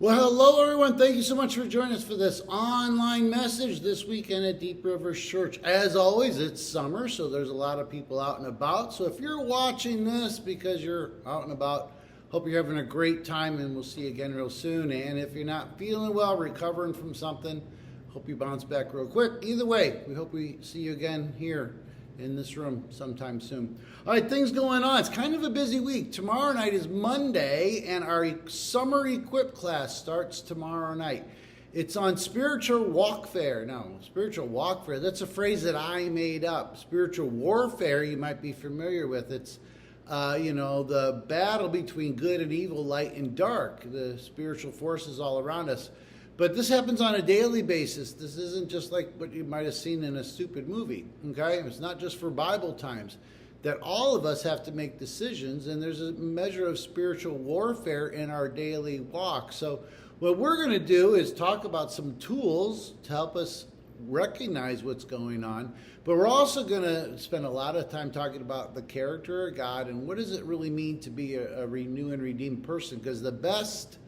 Well, hello, everyone. Thank you so much for joining us for this online message this weekend at Deep Rivers Church. As always, it's summer, so there's a lot of people out and about. So if you're watching this because you're out and about, hope you're having a great time, and we'll see you again real soon. And if you're not feeling well, recovering from something, hope you bounce back real quick. Either way, we hope we see you again here in this room sometime soon. All right, things going on. It's kind of a busy week. Tomorrow night is Monday, and our summer equip class starts tomorrow night. It's on spiritual warfare. No, spiritual warfare. That's a phrase that I made up. Spiritual warfare, you might be familiar with. It's, the battle between good and evil, light and dark, the spiritual forces all around us. But this happens on a daily basis. This isn't just like what you might have seen in a stupid movie, okay? It's not just for Bible times. That all of us have to make decisions, and there's a measure of spiritual warfare in our daily walk. So what we're going to do is talk about some tools to help us recognize what's going on. But we're also going to spend a lot of time talking about the character of God and what does it really mean to be a renewed and redeemed person, because the best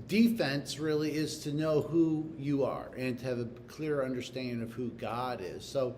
defense really is to know who you are and to have a clear understanding of who God is. So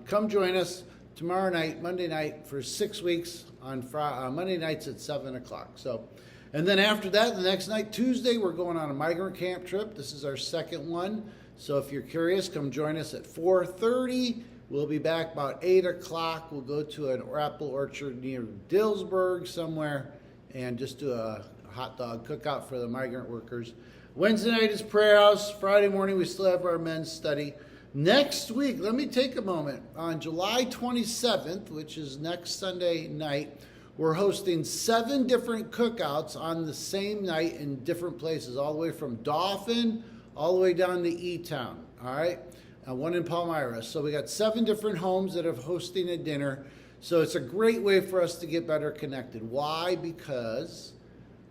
come join us tomorrow night, Monday night, for 6 weeks on Monday nights at 7 o'clock. So, and then after that, the next night, Tuesday, we're going on a migrant camp trip. This is our second one. So if you're curious, come join us at 4:30. We'll be back about 8 o'clock. We'll go to an apple orchard near Dillsburg somewhere and just do a hot dog cookout for the migrant workers. Wednesday night is prayer house. Friday morning, we still have our men's study. Next week, let me take a moment. On July 27th, which is next Sunday night, we're hosting 7 different cookouts on the same night in different places, all the way from Dauphin, all the way down to E-Town, all right? One in Palmyra. So we got 7 different homes that are hosting a dinner. So it's a great way for us to get better connected. Why? Because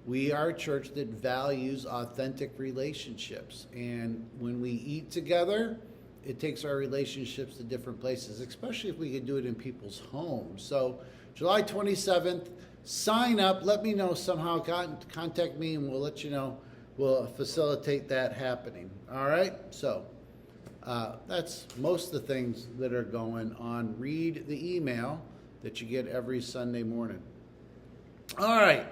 we are a church that values authentic relationships. And when we eat together, it takes our relationships to different places, especially if we can do it in people's homes. So July 27th, sign up. Let me know somehow. Contact me and we'll let you know. We'll facilitate that happening. All right? So that's most of the things that are going on. Read the email that you get every Sunday morning. All right.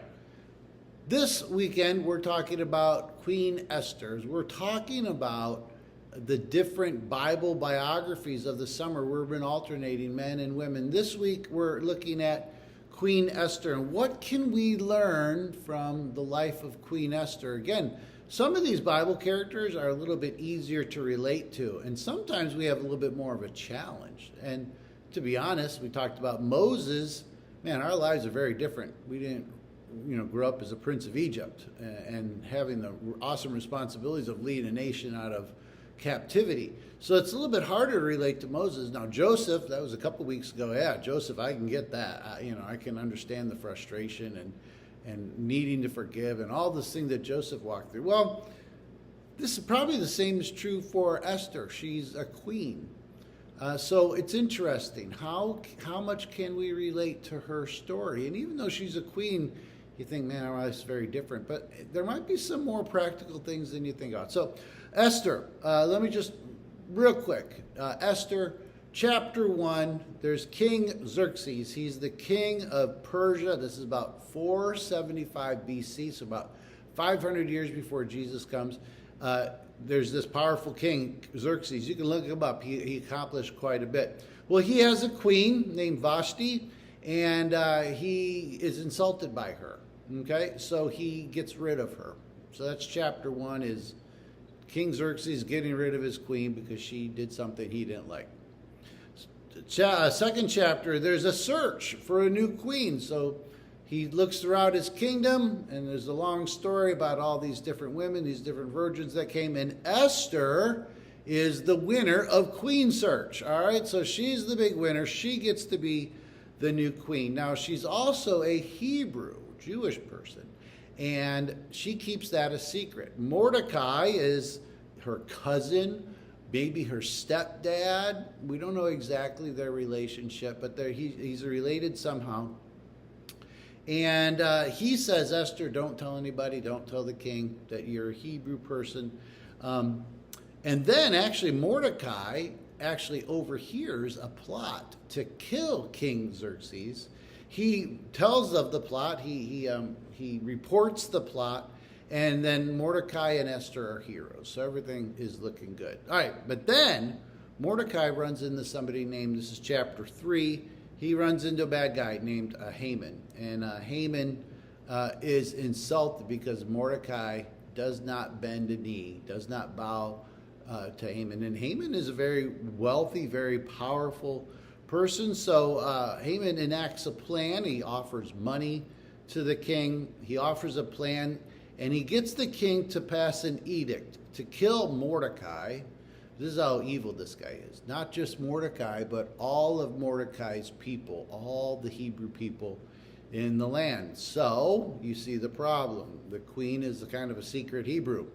This weekend, we're talking about Queen Esther. We're talking about the different Bible biographies of the summer. We've been alternating men and women. This week, we're looking at Queen Esther. And what can we learn from the life of Queen Esther? Again, some of these Bible characters are a little bit easier to relate to. And sometimes we have a little bit more of a challenge. And to be honest, we talked about Moses. Man, our lives are very different. We didn't grew up as a prince of Egypt and having the awesome responsibilities of leading a nation out of captivity. So it's a little bit harder to relate to Moses. Now, Joseph, that was a couple weeks ago. Yeah, Joseph, I can get that. I can understand the frustration and needing to forgive and all this thing that Joseph walked through. Well, this is probably the same is true for Esther. She's a queen. So it's interesting. How much can we relate to her story? And even though she's a queen, you think, man, our life's very different. But there might be some more practical things than you think about. So Esther, let me just real quick. Esther, chapter 1, there's King Xerxes. He's the king of Persia. This is about 475 BC, so about 500 years before Jesus comes. There's this powerful king, Xerxes. You can look him up. He accomplished quite a bit. Well, he has a queen named Vashti, and he is insulted by her. Okay, so he gets rid of her. So that's chapter 1, is King Xerxes getting rid of his queen because she did something he didn't like. Second chapter, there's a search for a new queen. So he looks throughout his kingdom, and there's a long story about all these different women, these different virgins that came. And Esther is the winner of Queen Search. All right, so she's the big winner. She gets to be the new queen. Now, she's also a Hebrew, Jewish person, and she keeps that a secret. Mordecai is her cousin, maybe her stepdad. We don't know exactly their relationship, but he's related somehow. And he says, Esther, don't tell anybody, don't tell the king that you're a Hebrew person. And then actually Mordecai actually overhears a plot to kill King Xerxes. He tells of the plot, he reports the plot, and then Mordecai and Esther are heroes. So everything is looking good. All right, but then Mordecai runs into somebody named, this is chapter 3, he runs into a bad guy named Haman. And Haman is insulted because Mordecai does not bend a knee, does not bow to Haman. And Haman is a very wealthy, very powerful person. So Haman enacts a plan. He offers money to the king. He offers a plan, and he gets the king to pass an edict to kill Mordecai. This is how evil this guy is. Not just Mordecai, but all of Mordecai's people, all the Hebrew people in the land. So you see the problem. The queen is a kind of a secret Hebrew,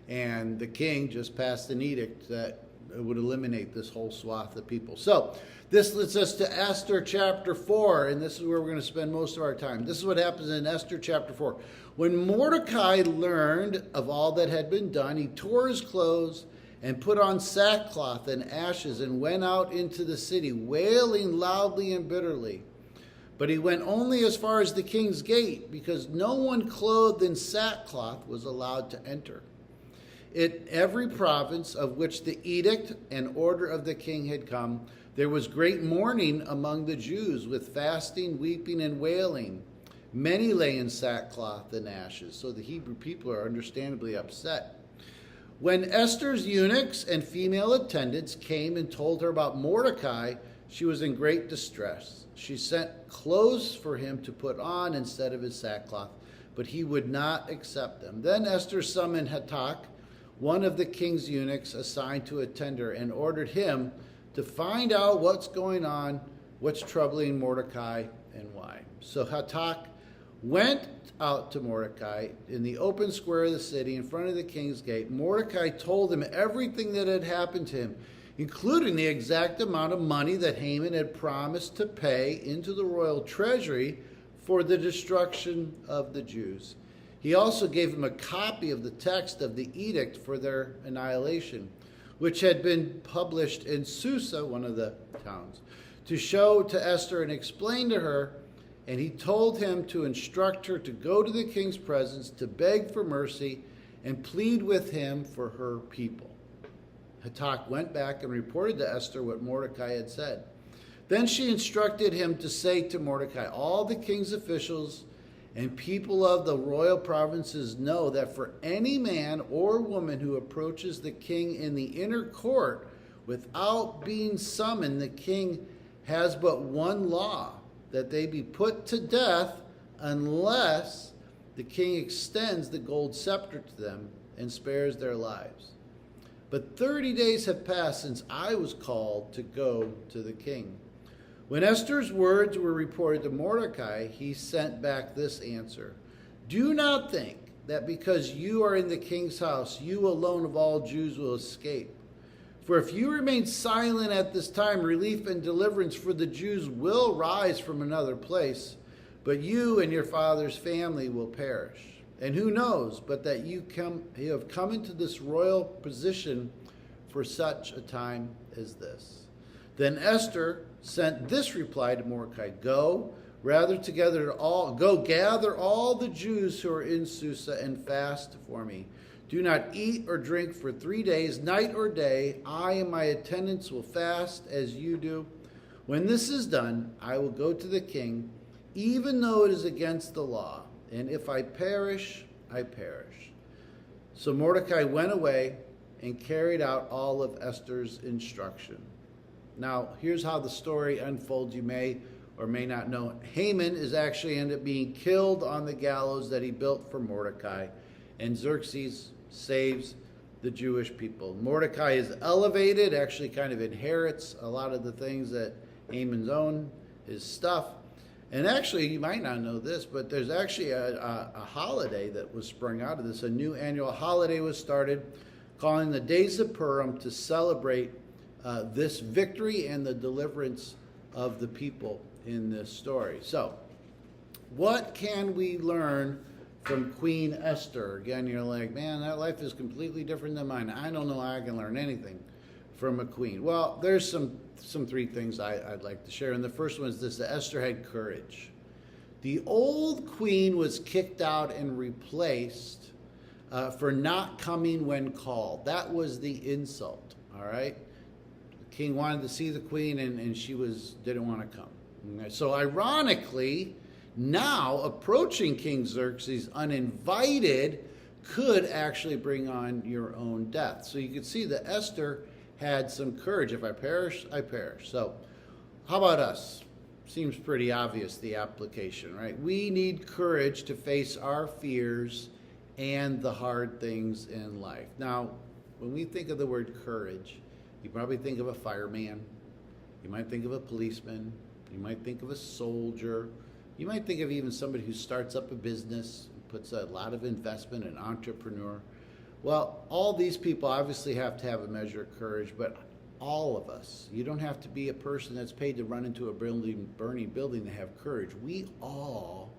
and the king just passed an edict that would eliminate this whole swath of people. So this leads us to Esther chapter 4, and this is where we're going to spend most of our time. This is what happens in Esther chapter 4. When Mordecai learned of all that had been done, he tore his clothes and put on sackcloth and ashes and went out into the city, wailing loudly and bitterly. But he went only as far as the king's gate, because no one clothed in sackcloth was allowed to enter. In every province of which the edict and order of the king had come, there was great mourning among the Jews, with fasting, weeping, and wailing. Many lay in sackcloth and ashes, so the Hebrew people are understandably upset. When Esther's eunuchs and female attendants came and told her about Mordecai, she was in great distress. She sent clothes for him to put on instead of his sackcloth, but he would not accept them. Then Esther summoned Hatak, one of the king's eunuchs assigned to attend her, and ordered him to find out what's going on, what's troubling Mordecai, and why. So Hatak went out to Mordecai in the open square of the city in front of the king's gate. Mordecai told him everything that had happened to him, including the exact amount of money that Haman had promised to pay into the royal treasury for the destruction of the Jews. He also gave him a copy of the text of the edict for their annihilation, which had been published in Susa, one of the towns, to show to Esther and explain to her. And he told him to instruct her to go to the king's presence, to beg for mercy, and plead with him for her people. Hatak went back and reported to Esther what Mordecai had said. Then she instructed him to say to Mordecai, all the king's officials and people of the royal provinces know that for any man or woman who approaches the king in the inner court without being summoned, the king has but one law, that they be put to death unless the king extends the gold scepter to them and spares their lives. But 30 days have passed since I was called to go to the king. When Esther's words were reported to Mordecai, he sent back this answer. Do not think that because you are in the king's house, you alone of all Jews will escape. For if you remain silent at this time, relief and deliverance for the Jews will rise from another place, but you and your father's family will perish. And who knows but that you have come into this royal position for such a time as this. Then Esther sent this reply to Mordecai, Go gather all the Jews who are in Susa and fast for me. Do not eat or drink for 3 days, night or day. I and my attendants will fast as you do. When this is done, I will go to the king, even though it is against the law. And if I perish, I perish. So Mordecai went away and carried out all of Esther's instruction. Now, here's how the story unfolds. You may or may not know. Haman is actually ended up being killed on the gallows that he built for Mordecai. And Xerxes saves the Jewish people. Mordecai is elevated, actually kind of inherits a lot of the things that Haman's own, his stuff. And actually, you might not know this, but there's actually a holiday that was sprung out of this. A new annual holiday was started, calling the Days of Purim, to celebrate this victory and the deliverance of the people in this story. So, What can we learn from Queen Esther? Again, you're like, man, that life is completely different than mine. I don't know how I can learn anything from a queen. Well, there's some three things I'd like to share. And the first one is this: that Esther had courage. The old queen was kicked out and replaced for not coming when called. That was the insult, all right? The king wanted to see the queen, and she didn't want to come. Okay? So ironically, now approaching King Xerxes uninvited could actually bring on your own death. So you can see that Esther had some courage. If I perish, I perish. So how about us? Seems pretty obvious, the application, right? We need courage to face our fears and the hard things in life. Now, when we think of the word courage, you probably think of a fireman. You might think of a policeman. You might think of a soldier. You might think of even somebody who starts up a business, puts a lot of investment, an entrepreneur. Well, all these people obviously have to have a measure of courage, but all of us. You don't have to be a person that's paid to run into a burning building to have courage. We all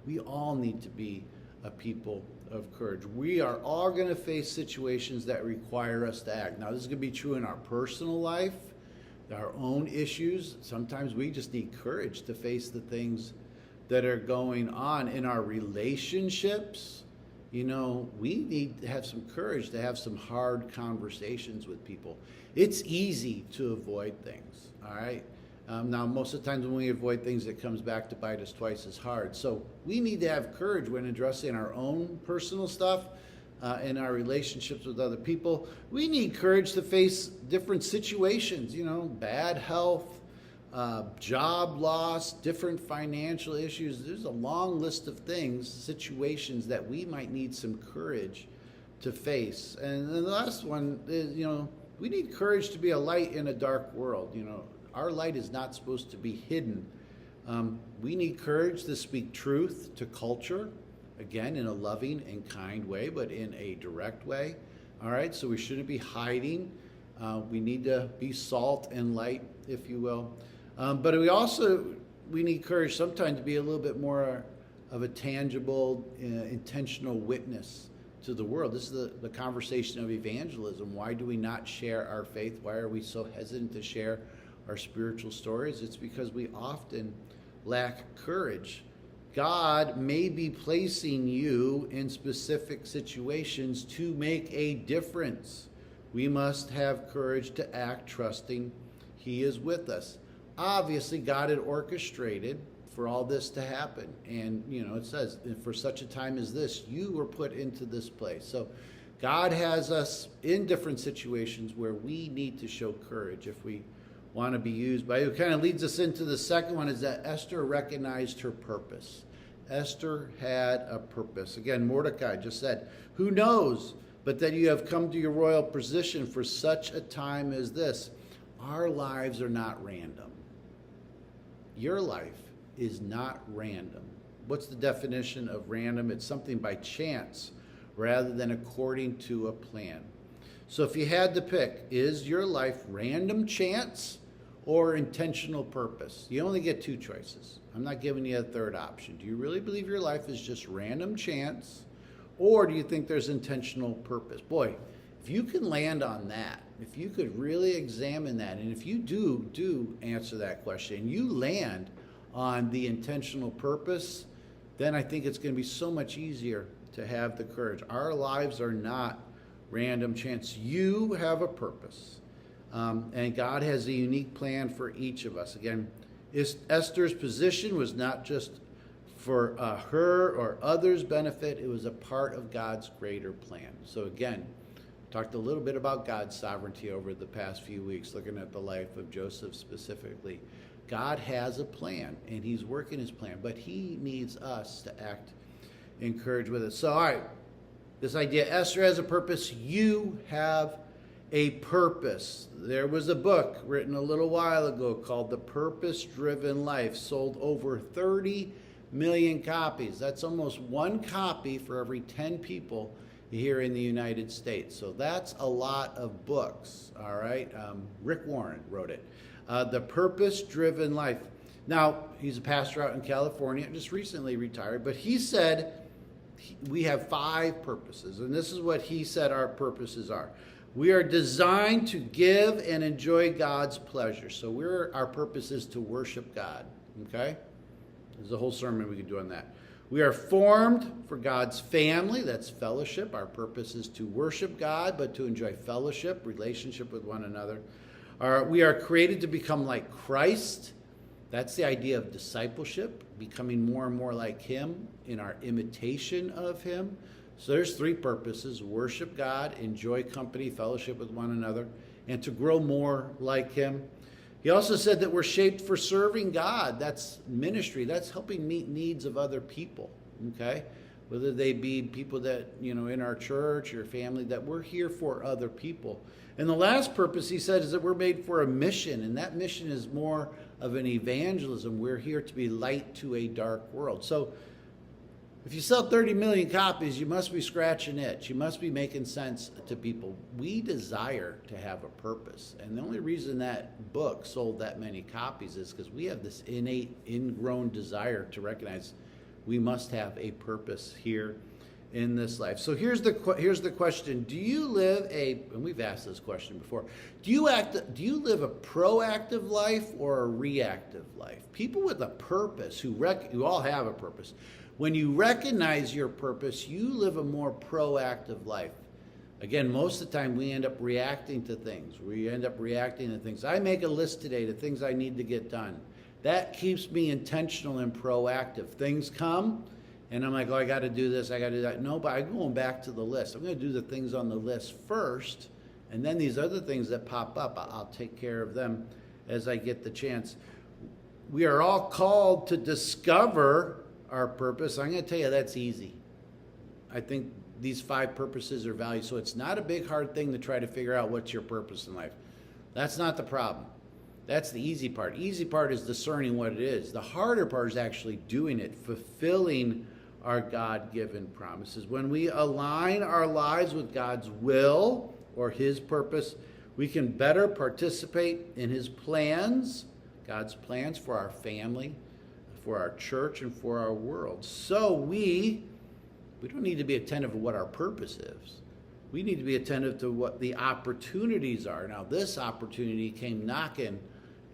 need to be a people of courage. We are all going to face situations that require us to act. Now, this is going to be true in our personal life, our own issues. Sometimes we just need courage to face the things that are going on in our relationships. You know, we need to have some courage to have some hard conversations with people. It's easy to avoid things, all right? Now, most of the times when we avoid things, it comes back to bite us twice as hard. So we need to have courage when addressing our own personal stuff and our relationships with other people. We need courage to face different situations, you know, bad health, job loss, different financial issues. There's a long list of things, situations that we might need some courage to face. And the last one is, you know, we need courage to be a light in a dark world. You know, our light is not supposed to be hidden. We need courage to speak truth to culture, again, in a loving and kind way, but in a direct way. All right, so we shouldn't be hiding. We need to be salt and light, if you will. But we need courage sometimes to be a little bit more of a tangible, intentional witness to the world. This is the conversation of evangelism. Why do we not share our faith? Why are we so hesitant to share our spiritual stories? It's because we often lack courage. God may be placing you in specific situations to make a difference. We must have courage to act trusting He is with us. Obviously, God had orchestrated for all this to happen. And, you know, it says, for such a time as this, you were put into this place. So God has us in different situations where we need to show courage if we want to be used by it. It kind of leads us into the second one, is that Esther recognized her purpose. Esther had a purpose. Again, Mordecai just said, who knows but that you have come to your royal position for such a time as this. Our lives are not random. Your life is not random. What's the definition of random? It's something by chance rather than according to a plan. So if you had to pick, is your life random chance or intentional purpose? You only get two choices. I'm not giving you a third option. Do you really believe your life is just random chance, or do you think there's intentional purpose? Boy, if you can land on that, if you could really examine that, and if you do answer that question, you land on the intentional purpose, then I think it's going to be so much easier to have the courage. Our lives are not random chance. You have a purpose, and God has a unique plan for each of us. Again, Esther's position was not just for her or others' benefit. It was a part of God's greater plan. So again, talked a little bit about God's sovereignty over the past few weeks, looking at the life of Joseph specifically. God has a plan, and He's working His plan, but He needs us to act in courage with it. So, all right, this idea, Esther has a purpose. You have a purpose. There was a book written a little while ago called The Purpose-Driven Life, sold over 30 million copies. That's almost one copy for every 10 people here in the United States. So that's a lot of books, all right? Rick Warren wrote it. The Purpose-Driven Life. Now, he's a pastor out in California, just recently retired, but he said we have 5 purposes, and this is what he said our purposes are. We are designed to give and enjoy God's pleasure. So our purpose is to worship God, okay? There's a whole sermon we could do on that. We are formed for God's family. That's fellowship. Our purpose is to worship God, but to enjoy fellowship, relationship with one another. We are created to become like Christ. That's the idea of discipleship, becoming more and more like him in our imitation of him. So there's 3 purposes: worship God, enjoy company, fellowship with one another, and to grow more like him. He also said that we're shaped for serving God. That's ministry. That's helping meet needs of other people, okay? Whether they be people that, in our church or family, that we're here for other people. And the last purpose, he said, is that we're made for a mission, and that mission is more of an evangelism. We're here to be light to a dark world. So if you sell 30 million copies, you must be scratching an itch. You must be making sense to people. We desire to have a purpose. And the only reason that book sold that many copies is because we have this innate, ingrown desire to recognize we must have a purpose here in this life. So here's the question. Do you live and we've asked this question before, do you live a proactive life or a reactive life? People with a purpose who all have a purpose. When you recognize your purpose, you live a more proactive life. Again, most of the time we end up reacting to things. I make a list today of things I need to get done. That keeps me intentional and proactive. Things come, and I'm like, I got to do this, I got to do that. No, but I'm going back to the list. I'm going to do the things on the list first, and then these other things that pop up, I'll take care of them as I get the chance. We are all called to discover our purpose. I'm going to tell you that's easy. I think these 5 purposes are valued, so it's not a big hard thing to try to figure out what's your purpose in life. That's not the problem. That's the easy part. Easy part is discerning what it is. The harder part is actually doing it, fulfilling our God-given promises. When we align our lives with God's will or his purpose, we can better participate in his plans, God's plans for our family, for our church, and for our world. So we don't need to be attentive to what our purpose is. We need to be attentive to what the opportunities are. Now, this opportunity came knocking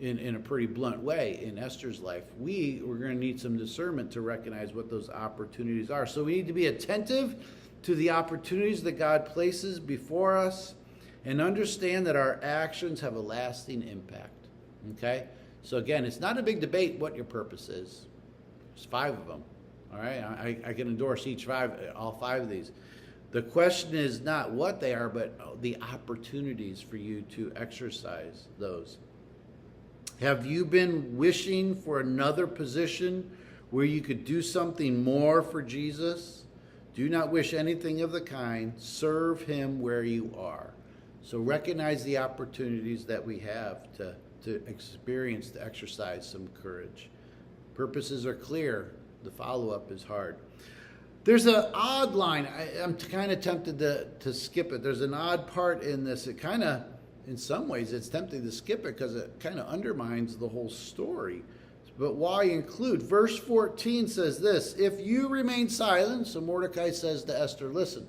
in a pretty blunt way in Esther's life. We're going to need some discernment to recognize what those opportunities are. So we need to be attentive to the opportunities that God places before us and understand that our actions have a lasting impact. Okay? So again, it's not a big debate what your purpose is. There's 5 of them. All right? I can endorse all 5 of these. The question is not what they are, but the opportunities for you to exercise those. Have you been wishing for another position where you could do something more for Jesus? Do not wish anything of the kind. Serve him where you are. So recognize the opportunities that we have to experience, to exercise some courage. Purposes are clear. The follow-up is hard. There's an odd line. I'm kind of tempted to skip it. There's an odd part in this. It kind of, in some ways, it's tempting to skip it because it kind of undermines the whole story. But why include? Verse 14 says this: if you remain silent, so Mordecai says to Esther, listen,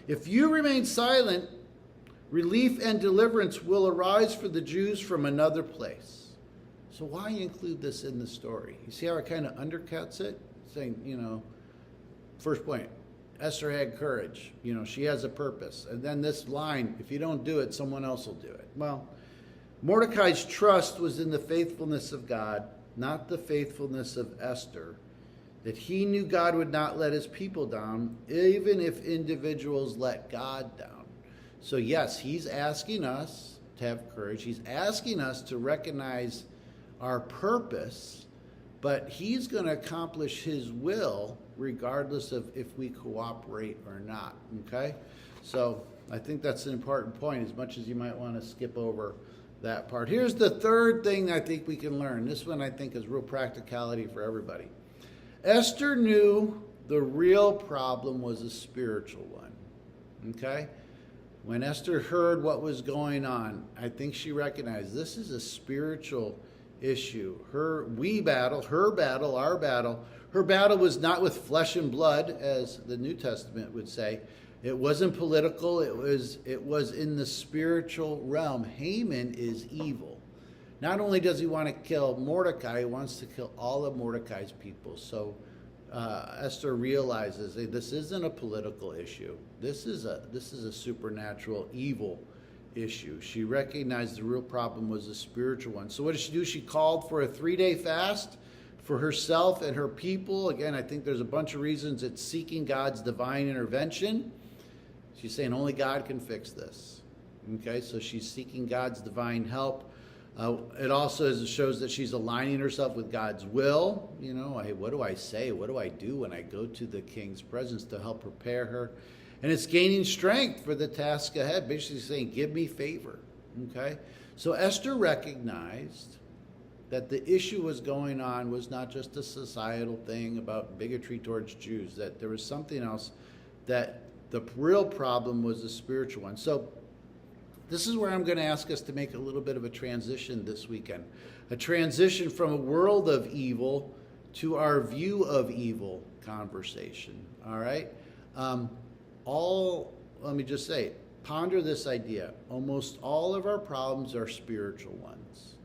if you remain silent, relief and deliverance will arise for the Jews from another place. So why include this in the story? You see how it kind of undercuts it? Saying, first point, Esther had courage. She has a purpose. And then this line, if you don't do it, someone else will do it. Well, Mordecai's trust was in the faithfulness of God, not the faithfulness of Esther, that he knew God would not let his people down, even if individuals let God down. So yes, he's asking us to have courage. He's asking us to recognize our purpose, but he's going to accomplish his will regardless of if we cooperate or not, okay? So I think that's an important point, as much as you might want to skip over that part. Here's the third thing I think we can learn. This one I think is real practicality for everybody. Esther knew the real problem was a spiritual one, okay? When Esther heard what was going on, I think she recognized this is a spiritual issue. Her battle, our battle. Her battle was not with flesh and blood, as the New Testament would say. It wasn't political. It was in the spiritual realm. Haman is evil. Not only does he want to kill Mordecai, he wants to kill all of Mordecai's people. So Esther realizes, hey, this isn't a political issue. This is a supernatural evil issue. She recognized the real problem was a spiritual one. So what did she do? She called for a 3-day fast for herself and her people. Again, I think there's a bunch of reasons. It's seeking God's divine intervention. She's saying only God can fix this. Okay, so she's seeking God's divine help. It also shows that she's aligning herself with God's will. You know, hey, what do I say? What do I do when I go to the king's presence to help prepare her? And it's gaining strength for the task ahead, basically saying, give me favor. Okay, so Esther recognized that the issue was going on was not just a societal thing about bigotry towards Jews, that there was something else, that the real problem was a spiritual one. So this is where I'm going to ask us to make a little bit of a transition this weekend. A transition from a world of evil to our view of evil conversation. All right? Let me just say, ponder this idea. Almost all of our problems are spiritual ones.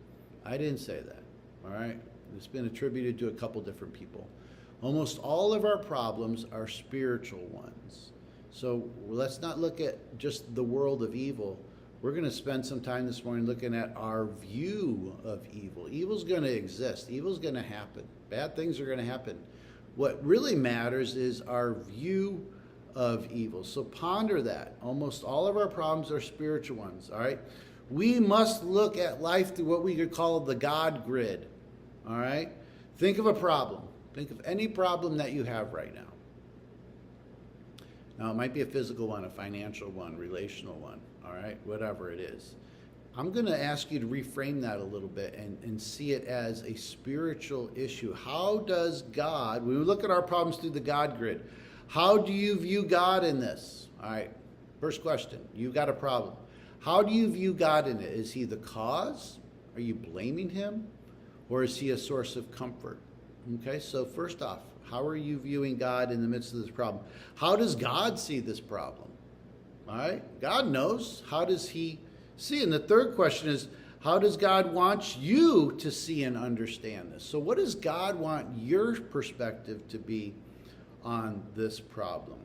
I didn't say that. All right? It's been attributed to a couple different people. Almost all of our problems are spiritual ones. So let's not look at just the world of evil. We're going to spend some time this morning looking at our view of evil. Evil's going to exist. Evil's going to happen. Bad things are going to happen. What really matters is our view of evil. So ponder that. Almost all of our problems are spiritual ones, all right? We must look at life through what we could call the God grid, all right? Think of a problem. Think of any problem that you have right now. Now, it might be a physical one, a financial one, relational one, all right, whatever it is. I'm going to ask you to reframe that a little bit and see it as a spiritual issue. How does God, when we look at our problems through the God grid, how do you view God in this? All right, first question, you've got a problem. How do you view God in it? Is he the cause? Are you blaming him? Or is he a source of comfort? Okay, so first off, how are you viewing God in the midst of this problem? How does God see this problem? All right, God knows. How does he see? And the third question is, how does God want you to see and understand this? So what does God want your perspective to be on this problem?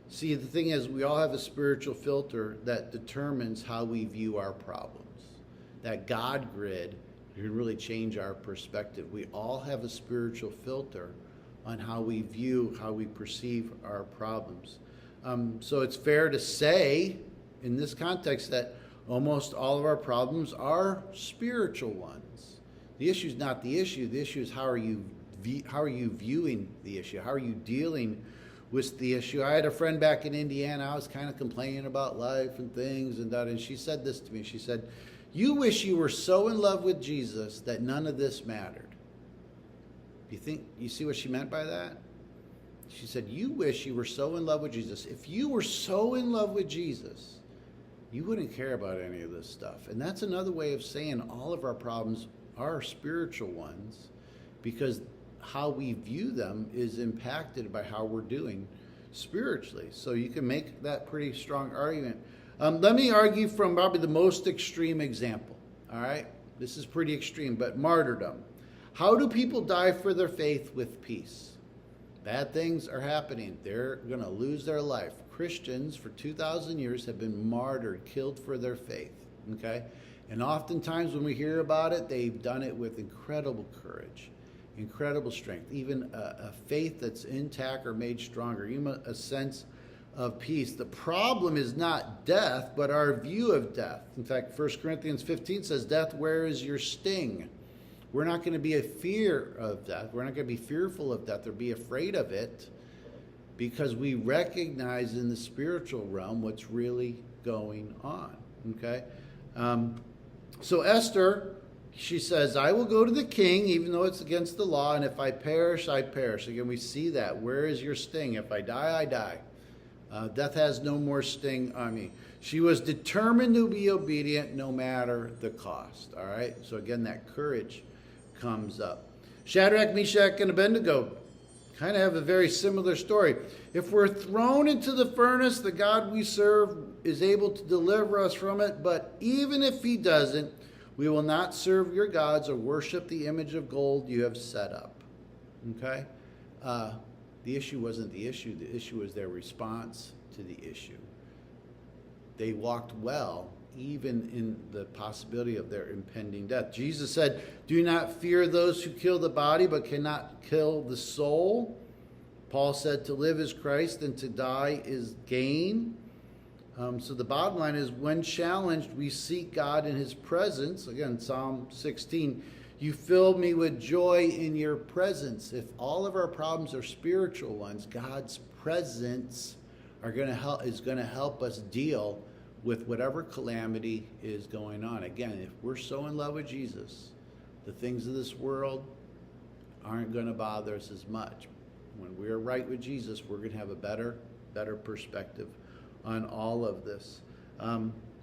See, the thing is, we all have a spiritual filter that determines how we view our problems. That God grid can really change our perspective. We all have a spiritual filter on how we view, how we perceive our problems. So it's fair to say, in this context, that almost all of our problems are spiritual ones. The issue is not the issue. The issue is how are you viewing the issue? How are you dealing with the issue? I had a friend back in Indiana. I was kind of complaining about life and things and that, and she said this to me. She said, "You wish you were so in love with Jesus that none of this mattered." You see what she meant by that? She said, you wish you were so in love with Jesus. If you were so in love with Jesus, you wouldn't care about any of this stuff. And that's another way of saying all of our problems are spiritual ones, because how we view them is impacted by how we're doing spiritually. So you can make that pretty strong argument. Let me argue from probably the most extreme example. All right? This is pretty extreme, but martyrdom. How do people die for their faith with peace? Bad things are happening. They're going to lose their life. Christians for 2,000 years have been martyred, killed for their faith. Okay? And oftentimes when we hear about it, they've done it with incredible courage, incredible strength, even a faith that's intact or made stronger, even a sense of peace. The problem is not death, but our view of death. In fact, 1 Corinthians 15 says, "Death, where is your sting?" We're not going to be a fear of death. We're not going to be fearful of death or be afraid of it, because we recognize in the spiritual realm what's really going on. Okay? So Esther, she says, I will go to the king, even though it's against the law, and if I perish, I perish. Again, we see that. Where is your sting? If I die, I die. Death has no more sting on me. She was determined to be obedient no matter the cost. All right? So again, that courage. comes up. Shadrach, Meshach, and Abednego kind of have a very similar story. If we're thrown into the furnace, the God we serve is able to deliver us from it. But even if he doesn't, we will not serve your gods or worship the image of gold you have set up. Okay? The issue wasn't the issue. The issue was their response to the issue. They walked well, even in the possibility of their impending death. Jesus said, do not fear those who kill the body, but cannot kill the soul. Paul said, to live is Christ and to die is gain. So the bottom line is, when challenged, we seek God in his presence. Again, Psalm 16, you fill me with joy in your presence. If all of our problems are spiritual ones, God's presence is going to help us deal with whatever calamity is going on. Again, if we're so in love with Jesus, the things of this world aren't going to bother us as much. When we're right with Jesus, we're going to have a better perspective on all of this.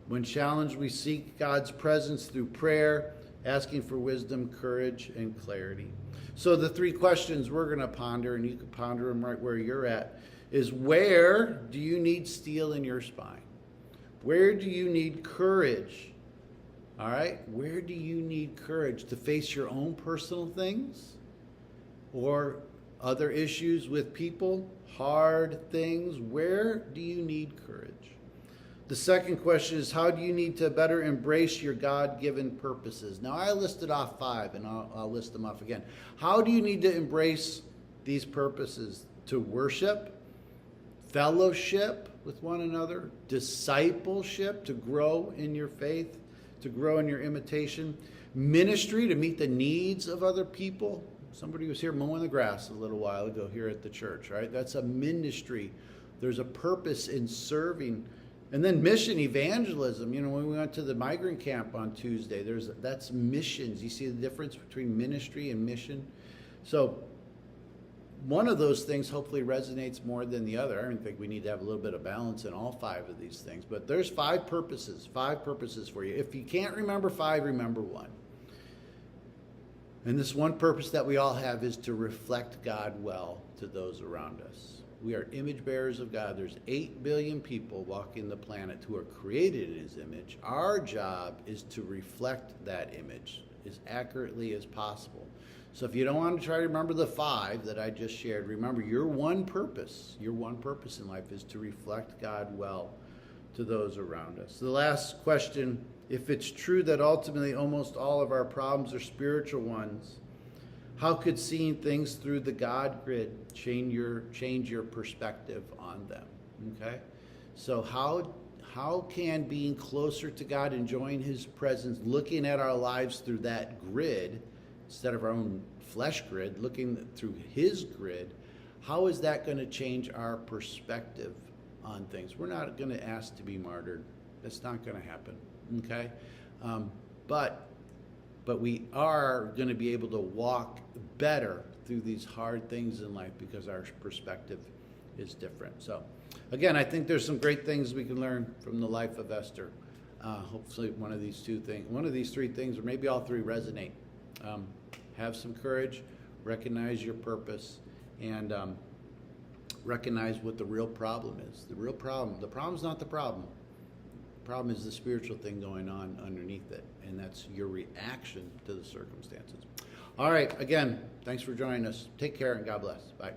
When challenged, we seek God's presence through prayer, asking for wisdom, courage, and clarity. So the three questions we're going to ponder, and you can ponder them right where you're at, is where do you need steel in your spine? Where do you need courage? All right? Where do you need courage to face your own personal things or other issues with people, hard things? Where do you need courage? The second question is, how do you need to better embrace your God-given purposes? Now, I listed off 5, and I'll list them off again. How do you need to embrace these purposes? To worship, fellowship with one another, discipleship, to grow in your faith, to grow in your imitation, ministry, to meet the needs of other people. Somebody was here mowing the grass a little while ago here at the church, right? That's a ministry. There's a purpose in serving. And then mission, evangelism. You know, when we went to the migrant camp on Tuesday, that's missions. You see the difference between ministry and mission? So one of those things hopefully resonates more than the other. I don't think we need to have a little bit of balance in all 5 of these things. But there's 5 purposes for you. If you can't remember 5, remember 1. And this one purpose that we all have is to reflect God well to those around us. We are image bearers of God. There's 8 billion people walking the planet who are created in his image. Our job is to reflect that image as accurately as possible. So if you don't want to try to remember the 5 that I just shared, remember your one purpose in life is to reflect God well to those around us. The last question, if it's true that ultimately almost all of our problems are spiritual ones, how could seeing things through the God grid change your perspective on them? Okay? So how can being closer to God, enjoying his presence, looking at our lives through that grid, instead of our own flesh grid, looking through his grid, how is that going to change our perspective on things? We're not going to ask to be martyred. That's not going to happen, okay? But we are going to be able to walk better through these hard things in life because our perspective is different. So, again, I think there's some great things we can learn from the life of Esther. Hopefully one of these 3 things, or maybe all 3 resonate. Have some courage, recognize your purpose, and recognize what the real problem is. The problem's not the problem. The problem is the spiritual thing going on underneath it, and that's your reaction to the circumstances. All right, again, thanks for joining us. Take care and God bless. Bye.